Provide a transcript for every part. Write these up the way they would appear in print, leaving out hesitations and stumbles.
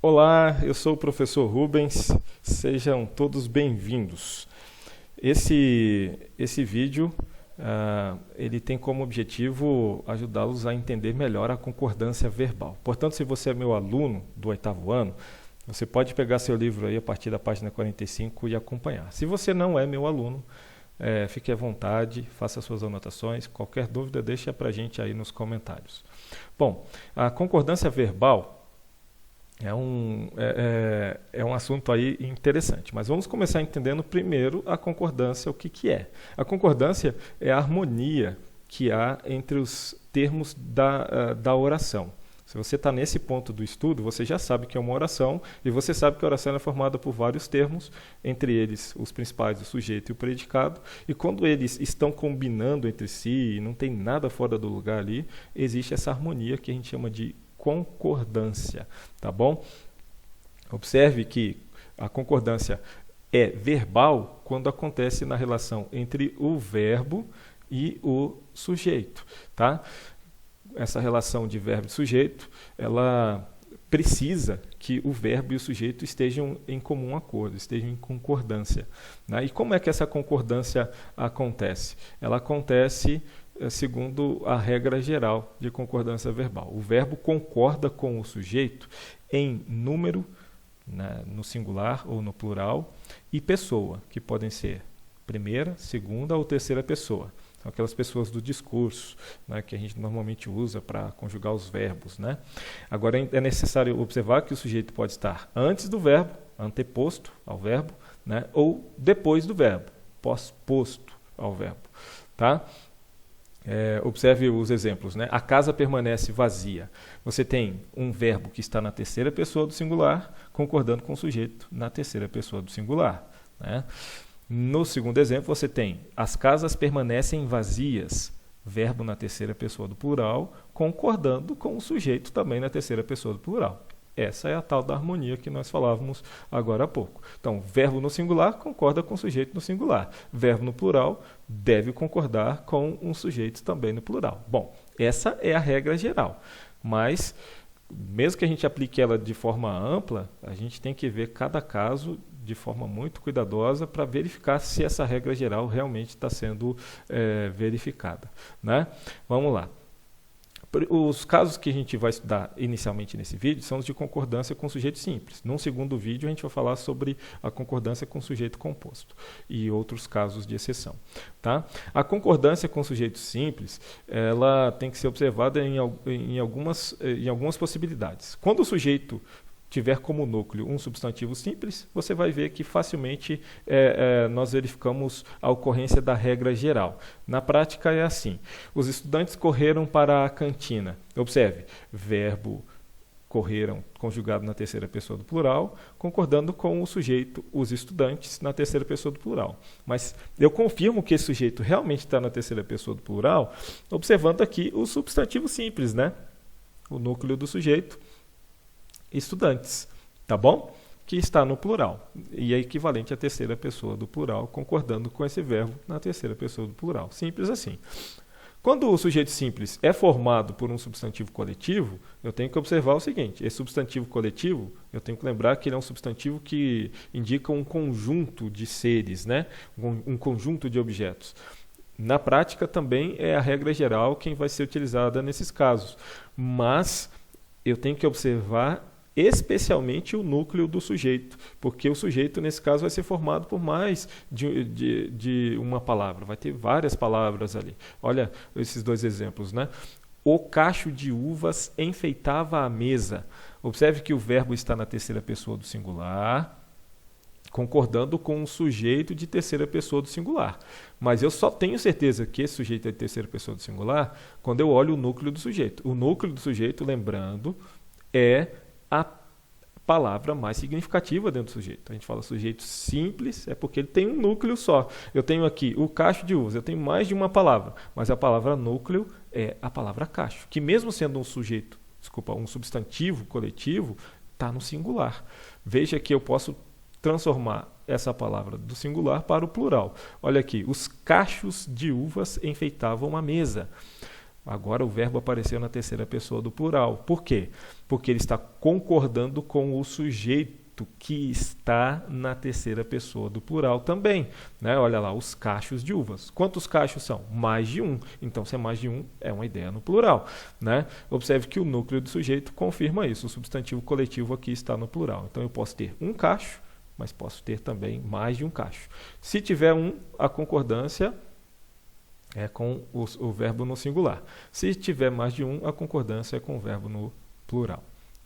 Olá, eu sou o professor Rubens, sejam todos bem-vindos. Esse vídeo ele tem como objetivo ajudá-los a entender melhor a concordância verbal. Portanto, se você é meu aluno do 8º ano, você pode pegar seu livro aí a partir da página 45 e acompanhar. Se você não é meu aluno, fique à vontade, faça suas anotações, qualquer dúvida deixa pra gente aí nos comentários. Bom, a concordância verbal é um assunto aí interessante, mas vamos começar entendendo primeiro a concordância, o que é. A concordância é a harmonia que há entre os termos da oração. Se você está nesse ponto do estudo, você já sabe que é uma oração e você sabe que a oração é formada por vários termos, entre eles os principais, o sujeito e o predicado, e quando eles estão combinando entre si e não tem nada fora do lugar ali, existe essa harmonia que a gente chama de concordância, tá bom? Observe que a concordância é verbal quando acontece na relação entre o verbo e o sujeito, tá? Essa relação de verbo e sujeito, ela precisa que o verbo e o sujeito estejam em comum acordo, estejam em concordância, né? E como é que essa concordância acontece? Ela acontece segundo a regra geral de concordância verbal. O verbo concorda com o sujeito em número, né, no singular ou no plural, e pessoa, que podem ser primeira, segunda ou terceira pessoa. São aquelas pessoas do discurso, né, que a gente normalmente usa para conjugar os verbos, né? Agora é necessário observar que o sujeito pode estar antes do verbo, anteposto ao verbo, né, ou depois do verbo, pós-posto ao verbo, tá? Observe os exemplos, né? A casa permanece vazia. Você tem um verbo que está na terceira pessoa do singular, concordando com o sujeito na terceira pessoa do singular, né? No segundo exemplo, você tem as casas permanecem vazias, verbo na terceira pessoa do plural, concordando com o sujeito também na terceira pessoa do plural. Essa é a tal da harmonia que nós falávamos agora há pouco. Então, verbo no singular concorda com o sujeito no singular. Verbo no plural deve concordar com um sujeito também no plural. Bom, essa é a regra geral. Mas, mesmo que a gente aplique ela de forma ampla, a gente tem que ver cada caso de forma muito cuidadosa para verificar se essa regra geral realmente está sendo verificada, né? Vamos lá. Os casos que a gente vai estudar inicialmente nesse vídeo são os de concordância com sujeito simples. Num segundo vídeo a gente vai falar sobre a concordância com sujeito composto e outros casos de exceção, tá? A concordância com sujeito simples, ela tem que ser observada em algumas possibilidades. Quando o sujeito tiver como núcleo um substantivo simples, você vai ver que facilmente nós verificamos a ocorrência da regra geral. Na prática é assim: os estudantes correram para a cantina. Observe, verbo correram conjugado na terceira pessoa do plural, concordando com o sujeito, os estudantes, na terceira pessoa do plural. Mas eu confirmo que esse sujeito realmente está na terceira pessoa do plural, observando aqui o substantivo simples, né? O núcleo do sujeito, estudantes, tá bom? Que está no plural e é equivalente à terceira pessoa do plural, concordando com esse verbo na terceira pessoa do plural. Simples assim. Quando o sujeito simples é formado por um substantivo coletivo, eu tenho que observar o seguinte: esse substantivo coletivo, eu tenho que lembrar que ele é um substantivo que indica um conjunto de seres, né? Um conjunto de objetos. Na prática também é a regra geral quem vai ser utilizada nesses casos, mas eu tenho que observar especialmente o núcleo do sujeito, porque o sujeito, nesse caso, vai ser formado por mais de uma palavra, vai ter várias palavras ali. Olha esses dois exemplos, né? O cacho de uvas enfeitava a mesa. Observe que o verbo está na terceira pessoa do singular, concordando com o sujeito de terceira pessoa do singular. Mas eu só tenho certeza que esse sujeito é de terceira pessoa do singular quando eu olho o núcleo do sujeito. O núcleo do sujeito, lembrando, é a palavra mais significativa dentro do sujeito. A gente fala sujeito simples, é porque ele tem um núcleo só. Eu tenho aqui o cacho de uvas, eu tenho mais de uma palavra, mas a palavra núcleo é a palavra cacho, que mesmo sendo um substantivo coletivo, está no singular. Veja que eu posso transformar essa palavra do singular para o plural. Olha aqui, os cachos de uvas enfeitavam a mesa. Agora o verbo apareceu na terceira pessoa do plural. Por quê? Porque ele está concordando com o sujeito que está na terceira pessoa do plural também. Né? Olha lá, os cachos de uvas. Quantos cachos são? Mais de um. Então, se é mais de um, é uma ideia no plural. Né? Observe que o núcleo do sujeito confirma isso. O substantivo coletivo aqui está no plural. Então, eu posso ter um cacho, mas posso ter também mais de um cacho. Se tiver um, a concordância é com o verbo no singular. Se tiver mais de um, a concordância é com o verbo no plural.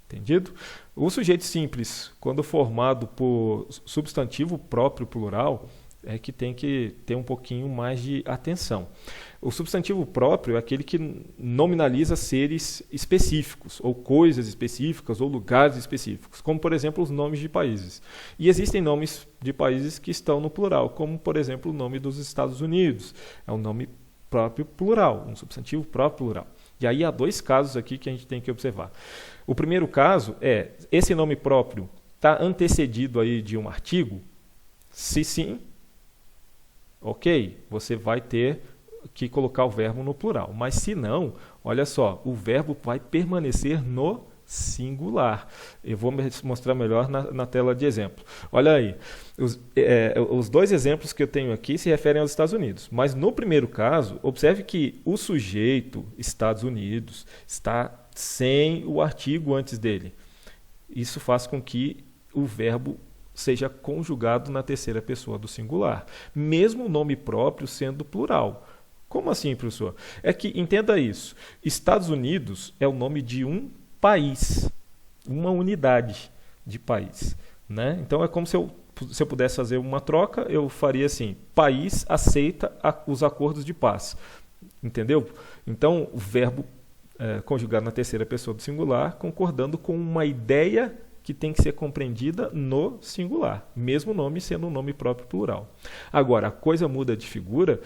Entendido? O sujeito simples, quando formado por substantivo próprio plural, é que tem que ter um pouquinho mais de atenção. O substantivo próprio é aquele que nominaliza seres específicos, ou coisas específicas, ou lugares específicos, como, por exemplo, os nomes de países. E existem nomes de países que estão no plural, como, por exemplo, o nome dos Estados Unidos. É um nome próprio plural, um substantivo próprio plural. E aí há dois casos aqui que a gente tem que observar. O primeiro caso é, esse nome próprio está antecedido aí de um artigo? Se sim, ok, você vai ter que colocar o verbo no plural. Mas se não, olha só, o verbo vai permanecer no singular. Eu vou mostrar melhor na tela de exemplo. Olha aí, os dois exemplos que eu tenho aqui se referem aos Estados Unidos. Mas no primeiro caso, observe que o sujeito Estados Unidos está sem o artigo antes dele. Isso faz com que o verbo seja conjugado na terceira pessoa do singular, mesmo o nome próprio sendo plural. Como assim, professor? É que, entenda isso, Estados Unidos é o nome de um país, uma unidade de país. Né? Então é como se eu pudesse fazer uma troca, eu faria assim, país aceita os acordos de paz. Entendeu? Então o verbo conjugado na terceira pessoa do singular, concordando com uma ideia que tem que ser compreendida no singular, mesmo o nome sendo um nome próprio plural. Agora, a coisa muda de figura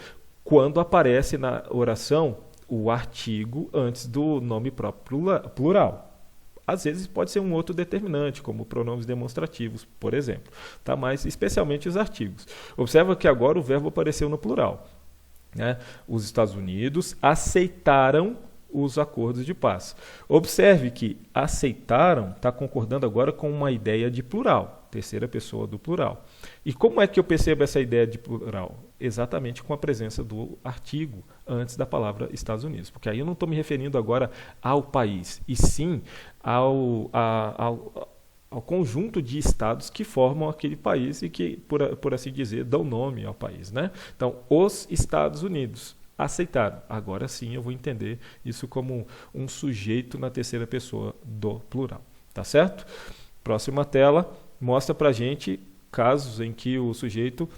quando aparece na oração o artigo antes do nome próprio plural. Às vezes pode ser um outro determinante, como pronomes demonstrativos, por exemplo. Tá? Mas especialmente os artigos. Observa que agora o verbo apareceu no plural. Né? Os Estados Unidos aceitaram os acordos de paz. Observe que aceitaram está concordando agora com uma ideia de plural, terceira pessoa do plural. E como é que eu percebo essa ideia de plural? Exatamente com a presença do artigo antes da palavra Estados Unidos. Porque aí eu não estou me referindo agora ao país, e sim ao conjunto de estados que formam aquele país e que, por assim dizer, dão nome ao país. Né? Então, os Estados Unidos aceitaram. Agora sim eu vou entender isso como um sujeito na terceira pessoa do plural. Tá certo? Próxima tela mostra para a gente casos em que o sujeito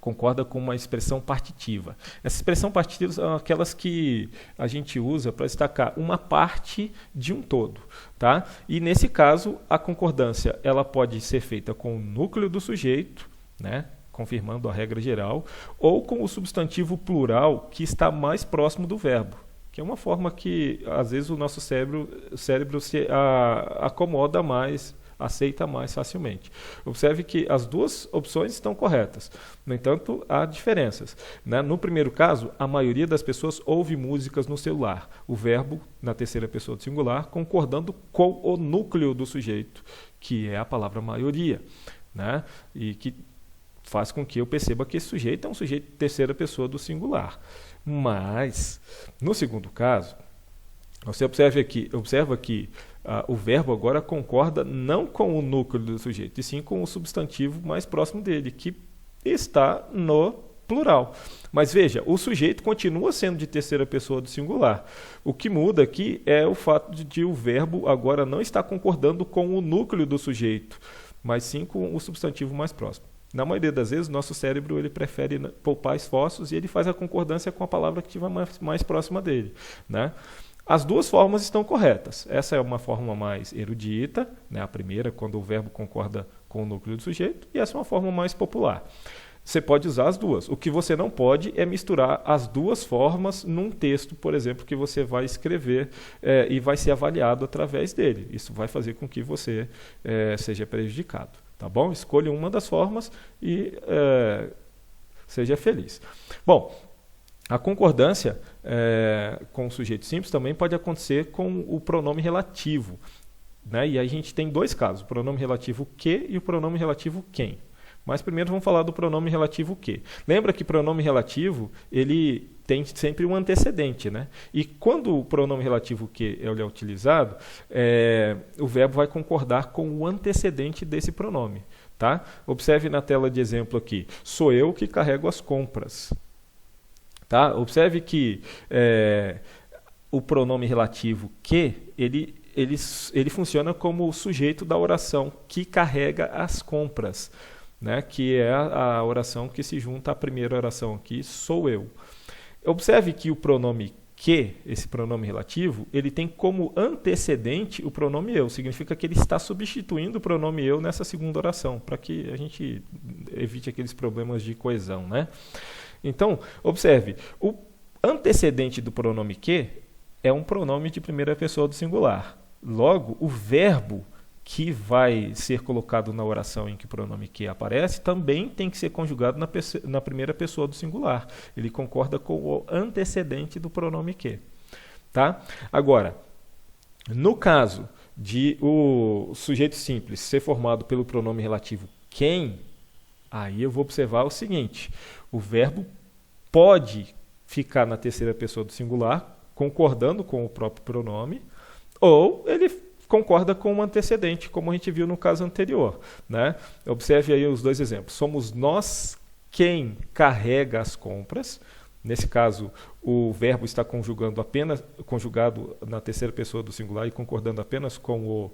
concorda com uma expressão partitiva. Essa expressão partitiva são aquelas que a gente usa para destacar uma parte de um todo. Tá? E nesse caso, a concordância ela pode ser feita com o núcleo do sujeito, né? Confirmando a regra geral, ou com o substantivo plural que está mais próximo do verbo, que é uma forma que, às vezes, o nosso cérebro se acomoda mais, aceita mais facilmente. Observe que as duas opções estão corretas. No entanto, há diferenças. Né? No primeiro caso, a maioria das pessoas ouve músicas no celular. O verbo, na terceira pessoa do singular, concordando com o núcleo do sujeito, que é a palavra maioria. Né? E que faz com que eu perceba que esse sujeito é um sujeito de terceira pessoa do singular. Mas, no segundo caso, você observa que o verbo agora concorda não com o núcleo do sujeito, e sim com o substantivo mais próximo dele, que está no plural. Mas veja, o sujeito continua sendo de terceira pessoa do singular. O que muda aqui é o fato de o verbo agora não estar concordando com o núcleo do sujeito, mas sim com o substantivo mais próximo. Na maioria das vezes, o nosso cérebro ele prefere poupar esforços e ele faz a concordância com a palavra que estiver mais próxima dele. Né? As duas formas estão corretas. Essa é uma forma mais erudita, né? A primeira, quando o verbo concorda com o núcleo do sujeito, e essa é uma forma mais popular. Você pode usar as duas. O que você não pode é misturar as duas formas num texto, por exemplo, que você vai escrever e vai ser avaliado através dele. Isso vai fazer com que você seja prejudicado. Tá bom? Escolha uma das formas e seja feliz. Bom, A concordância com o sujeito simples também pode acontecer com o pronome relativo, né? E aí a gente tem dois casos, o pronome relativo que e o pronome relativo quem. Mas primeiro vamos falar do pronome relativo que. Lembra que pronome relativo, ele tem sempre um antecedente, né? E quando o pronome relativo que ele é utilizado, o verbo vai concordar com o antecedente desse pronome, tá? Observe na tela de exemplo aqui, sou eu que carrego as compras. Tá? Observe que o pronome relativo que, ele funciona como o sujeito da oração que carrega as compras, né? Que é a oração que se junta à primeira oração aqui, sou eu. Observe que o pronome que, esse pronome relativo, ele tem como antecedente o pronome eu. Significa que ele está substituindo o pronome eu nessa segunda oração, para que a gente evite aqueles problemas de coesão, né? Então, observe, o antecedente do pronome que é um pronome de primeira pessoa do singular. Logo, o verbo que vai ser colocado na oração em que o pronome que aparece também tem que ser conjugado na primeira pessoa do singular. Ele concorda com o antecedente do pronome que. Tá? Agora, no caso de o sujeito simples ser formado pelo pronome relativo quem, aí eu vou observar o seguinte, o verbo pode ficar na terceira pessoa do singular, concordando com o próprio pronome, ou ele concorda com o antecedente, como a gente viu no caso anterior, né? Observe aí os dois exemplos. Somos nós quem carrega as compras. Nesse caso, o verbo está conjugado na terceira pessoa do singular e concordando apenas com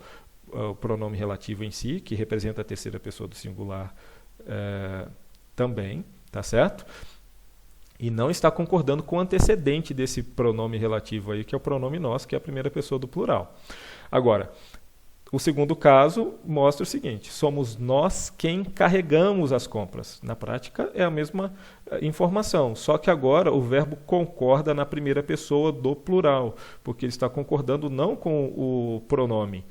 o pronome relativo em si, que representa a terceira pessoa do singular também, tá certo? E não está concordando com o antecedente desse pronome relativo aí, que é o pronome nós, que é a primeira pessoa do plural. Agora, o segundo caso mostra o seguinte, somos nós quem carregamos as compras. Na prática é a mesma informação, só que agora o verbo concorda na primeira pessoa do plural, porque ele está concordando não com o pronome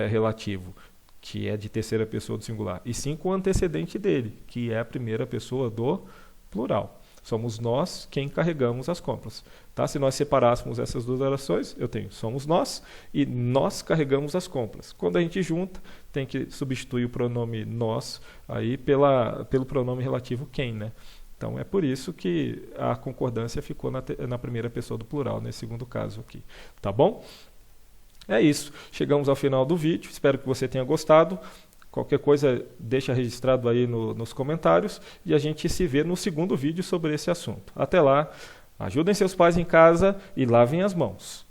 relativo, que é de terceira pessoa do singular, e sim com o antecedente dele, que é a primeira pessoa do plural. Somos nós quem carregamos as compras. Tá? Se nós separássemos essas duas orações, eu tenho somos nós e nós carregamos as compras. Quando a gente junta, tem que substituir o pronome nós aí pelo pronome relativo quem, né? Então é por isso que a concordância ficou na primeira pessoa do plural, nesse segundo caso aqui. Tá bom? É isso. Chegamos ao final do vídeo. Espero que você tenha gostado. Qualquer coisa, deixa registrado aí nos comentários e a gente se vê no segundo vídeo sobre esse assunto. Até lá, ajudem seus pais em casa e lavem as mãos.